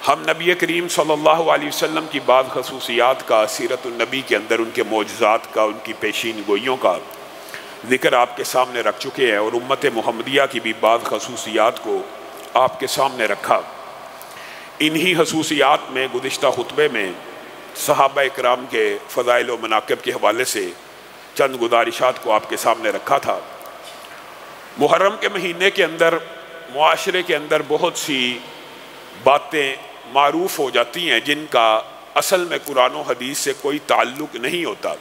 ہم نبی کریم صلی اللہ علیہ وسلم کی بعض خصوصیات کا، سیرت النبی کے اندر ان کے معجزات کا، ان کی پیشین گوئیوں کا ذکر آپ کے سامنے رکھ چکے ہیں، اور امت محمدیہ کی بھی بعض خصوصیات کو آپ کے سامنے رکھا۔ انہی خصوصیات میں گزشتہ خطبے میں صحابہ اکرام کے فضائل و مناقب کے حوالے سے چند گزارشات کو آپ کے سامنے رکھا تھا۔ محرم کے مہینے کے اندر معاشرے کے اندر بہت سی باتیں معروف ہو جاتی ہیں جن کا اصل میں قرآن و حدیث سے کوئی تعلق نہیں ہوتا۔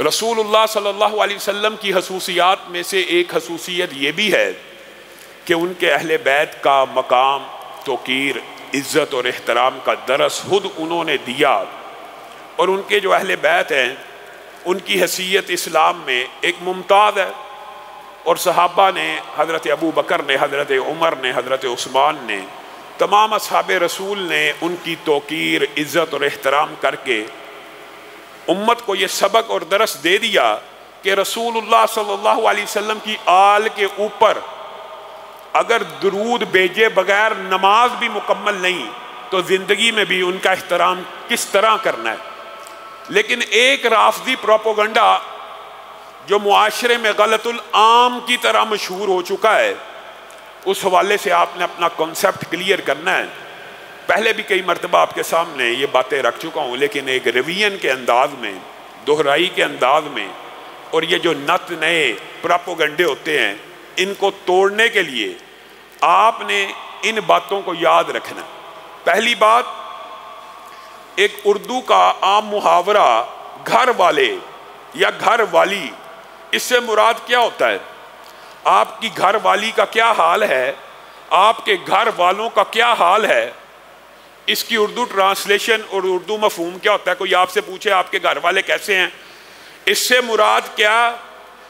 رسول اللہ صلی اللہ علیہ وسلم کی خصوصیات میں سے ایک خصوصیت یہ بھی ہے کہ ان کے اہل بیت کا مقام، توقیر، عزت اور احترام کا درس خود انہوں نے دیا، اور ان کے جو اہل بیت ہیں ان کی حیثیت اسلام میں ایک ممتاز ہے، اور صحابہ نے، حضرت ابو بکر نے، حضرت عمر نے، حضرت عثمان نے، تمام اصحاب رسول نے ان کی توقیر، عزت اور احترام کر کے امت کو یہ سبق اور درس دے دیا کہ رسول اللہ صلی اللہ علیہ وسلم کی آل کے اوپر اگر درود بھیجے بغیر نماز بھی مکمل نہیں تو زندگی میں بھی ان کا احترام کس طرح کرنا ہے۔ لیکن ایک رافضی پروپیگنڈا جو معاشرے میں غلط العام کی طرح مشہور ہو چکا ہے، اس حوالے سے آپ نے اپنا کنسپٹ کلیئر کرنا ہے۔ پہلے بھی کئی مرتبہ آپ کے سامنے یہ باتیں رکھ چکا ہوں، لیکن ایک ریویژن کے انداز میں، دہرائی کے انداز میں، اور یہ جو نت نئے پروپیگنڈے ہوتے ہیں ان کو توڑنے کے لیے آپ نے ان باتوں کو یاد رکھنا۔ پہلی بات، ایک اردو کا عام محاورہ گھر والے یا گھر والی، اس سے مراد کیا ہوتا ہے؟ آپ کی گھر والی کا کیا حال ہے، آپ کے گھر والوں کا کیا حال ہے، اس کی اردو ٹرانسلیشن اور اردو مفہوم کیا ہوتا ہے؟ کوئی آپ سے پوچھے آپ کے گھر والے کیسے ہیں، اس سے مراد کیا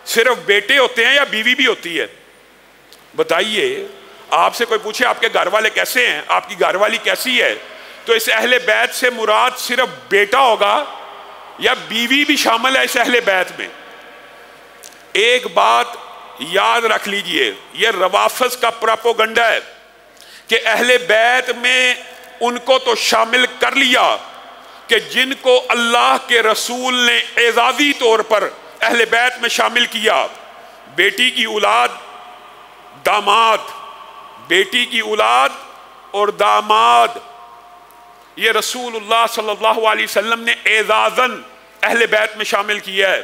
صرف بیٹے ہوتے ہیں یا بیوی بھی ہوتی ہے؟ بتائیے، آپ سے کوئی پوچھے آپ کے گھر والے کیسے ہیں، آپ کی گھر والی کیسی ہے، تو اس اہل بیت سے مراد صرف بیٹا ہوگا یا بیوی بھی شامل ہے اس اہل بیت میں؟ ایک بات یاد رکھ لیجئے، یہ روافض کا پروپیگنڈا ہے کہ اہل بیت میں ان کو تو شامل کر لیا کہ جن کو اللہ کے رسول نے اعزازی طور پر اہل بیت میں شامل کیا، بیٹی کی اولاد، داماد، بیٹی کی اولاد اور داماد، یہ رسول اللہ صلی اللہ علیہ وسلم نے اعزازاً اہل بیت میں شامل کیا ہے،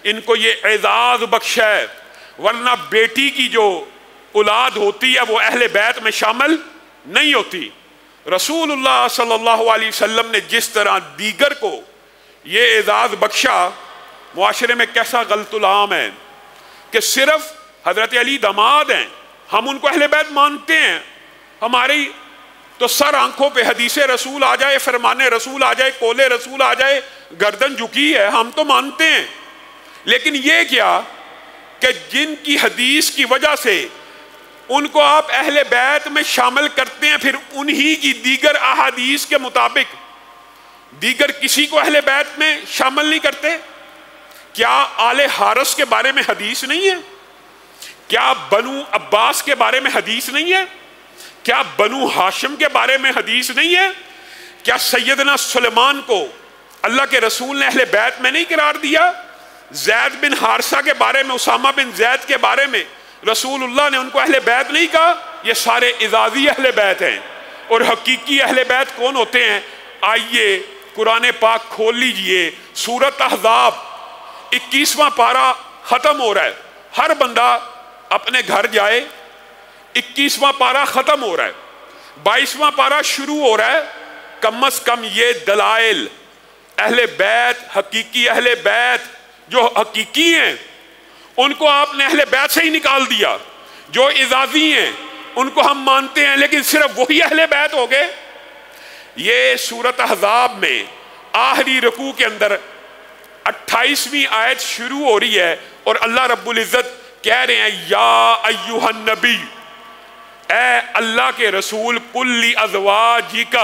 ان کو یہ اعزاز بخشا ہے، ورنہ بیٹی کی جو اولاد ہوتی ہے وہ اہل بیت میں شامل نہیں ہوتی۔ رسول اللہ صلی اللہ علیہ وسلم نے جس طرح دیگر کو یہ اعزاز بخشا، معاشرے میں کیسا غلط العام ہے کہ صرف حضرت علی داماد ہیں، ہم ان کو اہل بیت مانتے ہیں، ہماری تو سر آنکھوں پہ حدیث رسول آ جائے، فرمان رسول آ جائے، قول رسول آ جائے، گردن جھکی ہے، ہم تو مانتے ہیں۔ لیکن یہ کیا کہ جن کی حدیث کی وجہ سے ان کو آپ اہل بیت میں شامل کرتے ہیں، پھر انہی کی دیگر احادیث کے مطابق دیگر کسی کو اہل بیت میں شامل نہیں کرتے؟ کیا آل حارث کے بارے میں حدیث نہیں ہے؟ کیا بنو عباس کے بارے میں حدیث نہیں ہے؟ کیا بنو ہاشم کے بارے میں حدیث نہیں ہے؟ کیا سیدنا سلیمان کو اللہ کے رسول نے اہل بیت میں نہیں قرار دیا؟ زید بن حارثہ کے بارے میں، اسامہ بن زید کے بارے میں رسول اللہ نے ان کو اہل بیت نہیں کہا؟ یہ سارے اعزازی اہل بیت ہیں۔ اور حقیقی اہل بیت کون ہوتے ہیں؟ آئیے قرآن پاک کھول لیجئے، سورۃ احزاب 21واں پارہ ختم ہو رہا ہے، ہر بندہ اپنے گھر جائے، 21واں پارہ ختم ہو رہا ہے، 22واں پارہ شروع ہو رہا ہے۔ کم از کم یہ دلائل اہل بیت، حقیقی اہل بیت جو حقیقی ہیں ان کو آپ نے اہل بیت سے ہی نکال دیا، جو اعزازی ہیں ان کو ہم مانتے ہیں لیکن صرف وہی اہل بیت ہو گئے۔ یہ سورۃ احزاب میں آخری رکوع کے اندر 28ویں آیت شروع ہو رہی ہے، اور اللہ رب العزت کہہ رہے ہیں یا ایھا النبی، اے اللہ کے رسول، قل لازواجک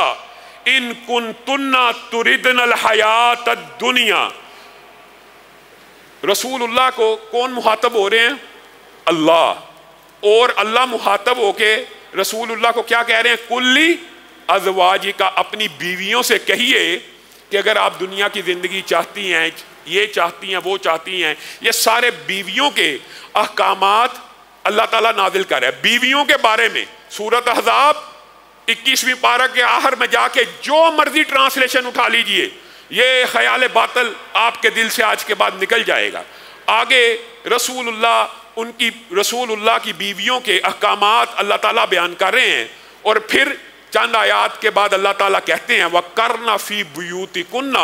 ان کنتن تردن الحیات الدنیا۔ رسول اللہ کو کون مخاطب ہو رہے ہیں؟ اللہ، اور اللہ مخاطب ہو کے رسول اللہ کو کیا کہہ رہے ہیں؟ کلی ازواج کا، اپنی بیویوں سے کہیے کہ اگر آپ دنیا کی زندگی چاہتی ہیں، یہ چاہتی ہیں، وہ چاہتی ہیں، یہ سارے بیویوں کے احکامات اللہ تعالیٰ نازل کر رہا ہے بیویوں کے بارے میں۔ سورۃ احزاب 21ویں پارہ کے آخر میں جا کے جو مرضی ٹرانسلیشن اٹھا لیجئے، یہ خیال باطل آپ کے دل سے آج کے بعد نکل جائے گا۔ آگے رسول اللہ کی بیویوں کے احکامات اللہ تعالیٰ بیان کر رہے ہیں، اور پھر چند آیات کے بعد اللہ تعالیٰ کہتے ہیں وَقَرْنَ فِي بُيُوتِكُنَّ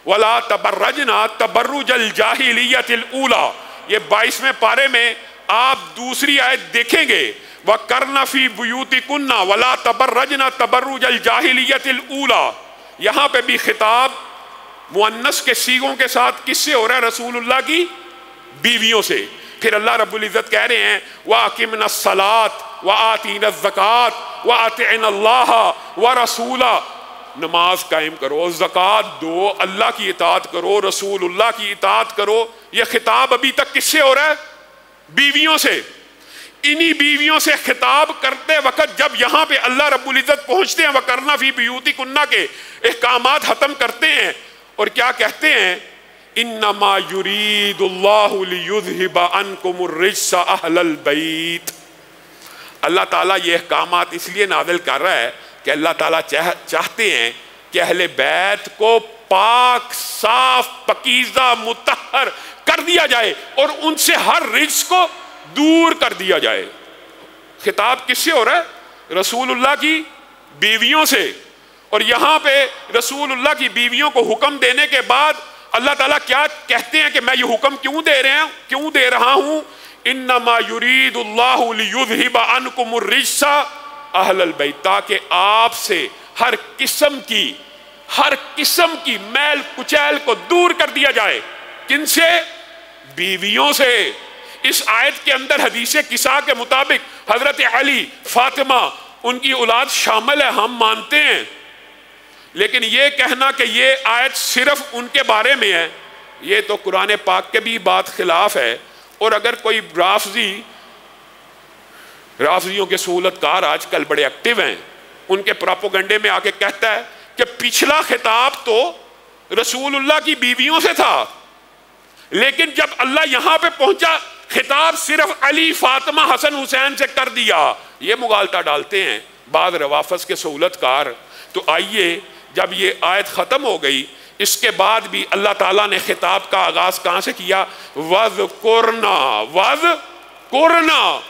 وَلَا تَبَرَّجْنَ تَبَرُّجَ الْجَاهِلِيَّةِ الْأُولَى۔ یہ 22ویں پارے میں آپ دوسری آیت دیکھیں گے، وَقَرْنَ فِي بُيُوتِكُنَّ وَلَا تَبَرَّجْنَ تَبَرُّجَ الْجَاهِلِيَّةِ الْأُولَى۔ یہاں پہ بھی خطاب مؤنث کے صیغوں کے ساتھ کس سے ہو رہا ہے؟ رسول اللہ کی بیویوں سے۔ پھر اللہ رب العزت کہہ رہے ہیں وَأَقِمْنَ الصَّلَاةَ وَآتِينَ الزَّكَاةَ وَأَطِعْنَ اللَّهَ وَرَسُولَهُ، نماز قائم کرو، زکوٰۃ دو، اللہ کی اطاعت کرو، رسول اللہ کی اطاعت کرو۔ یہ خطاب ابھی تک کس سے ہو رہا ہے؟ بیویوں سے۔ انہی بیویوں سے خطاب کرتے وقت جب یہاں پہ اللہ رب العزت پہنچتے ہیں وَقَرْنَ فِي بُيُوتِكُنَّ کے احکامات ختم کرتے ہیں، اور کیا کہتے ہیں؟ انما یرید اللہ لیذہب عنکم الرجس اہل البیت۔ اللہ تعالیٰ یہ احکامات اس لیے نازل کر رہا ہے کہ اللہ تعالیٰ چاہتے ہیں کہ اہل بیت کو پاک، صاف، پاکیزہ، مطہر کر دیا جائے اور ان سے ہر رجس کو دور کر دیا جائے۔ خطاب کس سے ہو رہا ہے؟ رسول اللہ کی بیویوں سے۔ اور یہاں پہ رسول اللہ کی بیویوں کو حکم دینے کے بعد اللہ تعالیٰ کیا کہتے ہیں کہ میں یہ حکم کیوں دے رہا ہوں؟ انما یرید اللہ لیذہب عنکم الرجس اہل البیت، تاکہ آپ سے ہر قسم کی میل کچیل کو دور کر دیا جائے۔ کن سے؟ بیویوں سے۔ اس آیت کے اندر حدیث قصہ کے مطابق حضرت علی، فاطمہ، ان کی اولاد شامل ہے، ہم مانتے ہیں، لیکن یہ کہنا کہ یہ آیت صرف ان کے بارے میں ہے، یہ تو قرآن پاک کے بھی بات خلاف ہے۔ اور اگر کوئی رافضیوں کے سہولت کار آج کل بڑے ایکٹیو ہیں، ان کے پراپوگنڈے میں آ کے کہتا ہے کہ پچھلا خطاب تو رسول اللہ کی بیویوں سے تھا، لیکن جب اللہ یہاں پہ پہنچا خطاب صرف علی، فاطمہ، حسن، حسین سے کر دیا۔ یہ مغالطہ ڈالتے ہیں بعض روافض کے سہولت کار۔ تو آئیے، جب یہ آیت ختم ہو گئی، اس کے بعد بھی اللہ تعالیٰ نے خطاب کا آغاز کہاں سے کیا؟ وَذْكُرْنَا،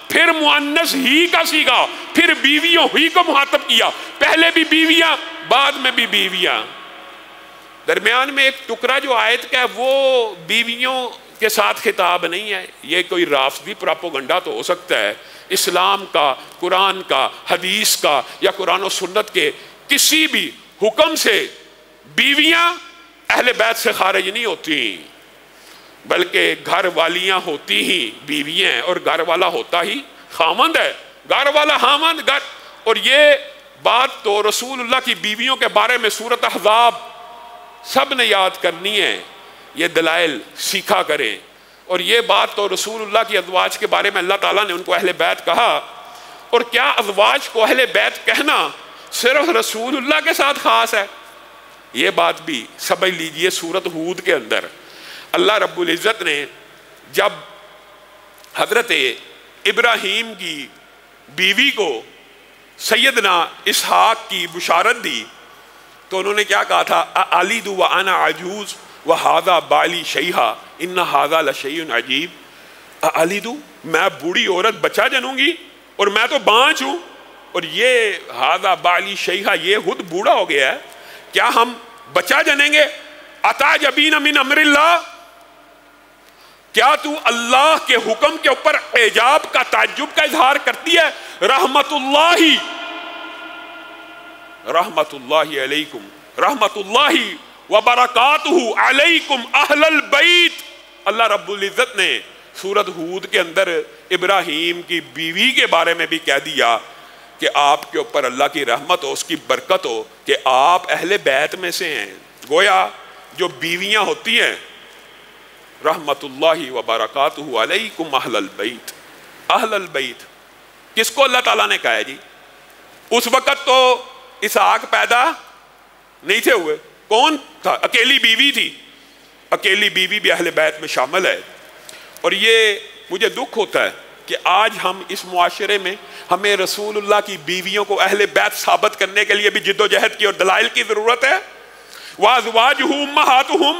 پھر مؤنث ہی کا صیغہ، پھر بیویوں ہی کو مخاطب کیا۔ پہلے بھی بیویاں، بعد میں بھی بیویاں۔ درمیان میں ایک ٹکڑا جو آیت کا ہے وہ بیویوں کے ساتھ خطاب نہیں ہے۔ یہ کوئی رافضی پراپوگنڈا تو ہو سکتا ہے، اسلام کا، قرآن کا، حدیث کا، یا قرآن و سنت کے کسی بھی حکم سے بیویاں اہل بیت سے خارج نہیں ہوتی، بلکہ گھر والیاں ہوتی ہی بیویاں ہیں، اور گھر والا ہوتا ہی خامند ہے، گھر والا خامند گھر۔ اور یہ بات تو رسول اللہ کی بیویوں کے بارے میں سورۃ احزاب سب نے یاد کرنی ہے، یہ دلائل سیکھا کریں۔ اور یہ بات تو رسول اللہ کی ازواج کے بارے میں اللہ تعالیٰ نے ان کو اہل بیت کہا، اور کیا ازواج کو اہل بیت کہنا صرف رسول اللہ کے ساتھ خاص ہے؟ یہ بات بھی سمجھ لیجئے۔ سورۃ ہود کے اندر اللہ رب العزت نے جب حضرت ابراہیم کی بیوی کو سیدنا اسحاق کی بشارت دی تو انہوں نے کیا کہا تھا؟ اَأَلِدُ وَأَنَا عَجُوزٌ وَهَذَا بَالِي شَيْخٌ إِنَّ هَذَا لَشَيْءٌ عَجِيبٌ۔ اَأَلِدُ، میں بوڑھی عورت بچہ جنوں گی اور میں تو بانچ ہوں، اور یہ ہذا بالی شیخہ، یہ خود بوڑھا ہو گیا ہے، کیا ہم بچہ جنیں گے؟ اتعجبین من امر اللہ، کیا تو اللہ کے حکم کے اوپر اعجاب کا، تعجب کا اظہار کرتی ہے؟ رحمت اللہ علیکم، رحمت اللہ وبرکاتہ علیکم اہل البیت۔ اللہ رب العزت نے سورۃ ہود کے اندر ابراہیم کی بیوی کے بارے میں بھی کہہ دیا کہ آپ کے اوپر اللہ کی رحمت ہو، اس کی برکت ہو کہ آپ اہل بیت میں سے ہیں۔ گویا جو بیویاں ہوتی ہیں، رحمت اللہ وبرکاتہ علیکم اہل البیت۔ اہل البیت کس کو اللہ تعالیٰ نے کہا ہے جی؟ اس وقت تو اسحاق پیدا نہیں تھے ہوئے، کون تھا؟ اکیلی بیوی تھی، اکیلی بیوی بھی اہل بیت میں شامل ہے۔ اور یہ مجھے دکھ ہوتا ہے کہ آج ہم اس معاشرے میں ہمیں رسول اللہ کی بیویوں کو اہل بیت ثابت کرنے کے لیے بھی جد و جہد کی اور دلائل کی ضرورت ہے۔ وَأَزْوَاجُهُ أُمَّهَاتُهُمْ،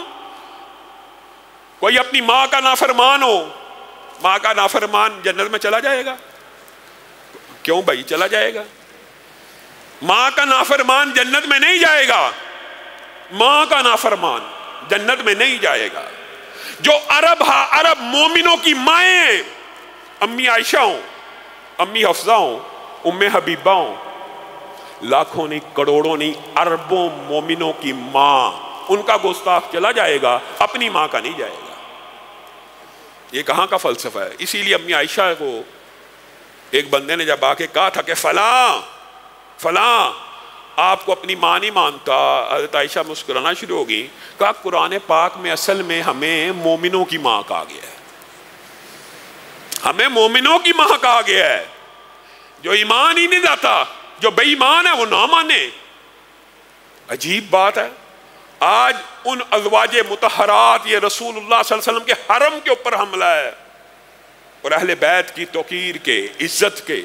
کوئی اپنی ماں کا نافرمان ہو، ماں کا نافرمان جنت میں چلا جائے گا؟ کیوں بھائی چلا جائے گا؟ ماں کا نافرمان جنت میں نہیں جائے گا، ماں کا نافرمان جنت میں نہیں جائے گا۔ جو عرب مومنوں کی مائیں، امی عائشہ ہوں، امی حفصہ ہوں، ام حبیبہ ہوں، لاکھوں نہیں کروڑوں نہیں اربوں مومنوں کی ماں، ان کا گستاخ چلا جائے گا، اپنی ماں کا نہیں جائے گا۔ یہ کہاں کا فلسفہ ہے؟ اسی لیے امی عائشہ کو ایک بندے نے جب آ کے کہا تھا کہ فلاں آپ کو اپنی ماں نہیں مانتا، حضرت عائشہ مسکرانا شروع ہو گئی، کہا قرآن پاک میں اصل میں ہمیں مومنوں کی ماں کہا گیا ہے، ہمیں مومنوں کی ماں کہا گیا ہے۔ جو ایمان ہی نہیں لاتا، جو بے ایمان ہے وہ نہ مانے۔ عجیب بات ہے، آج ان ازواج مطہرات، یہ رسول اللہ صلی اللہ علیہ وسلم کے حرم کے اوپر حملہ ہے، اور اہل بیت کی توقیر کے، عزت کے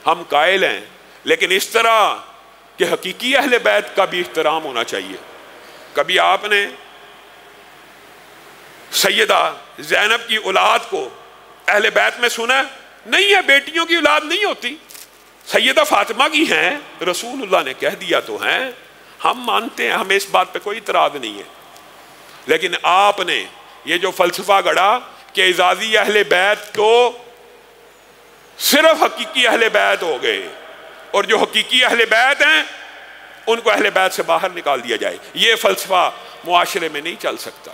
ہم قائل ہیں، لیکن اس طرح کہ حقیقی اہل بیت کا بھی احترام ہونا چاہیے۔ کبھی آپ نے سیدہ زینب کی اولاد کو اہل بیت میں سنا؟ نہیں ہے، بیٹیوں کی اولاد نہیں ہوتی، سیدہ فاطمہ کی ہیں، رسول اللہ نے کہہ دیا تو ہیں، ہم مانتے ہیں، ہمیں اس بات پہ کوئی اعتراض نہیں ہے۔ لیکن آپ نے یہ جو فلسفہ گڑھا کہ اعزازی اہل بیت کو صرف حقیقی اہل بیت ہو گئے، اور جو حقیقی اہل بیت ہیں ان کو اہل بیت سے باہر نکال دیا جائے، یہ فلسفہ معاشرے میں نہیں چل سکتا۔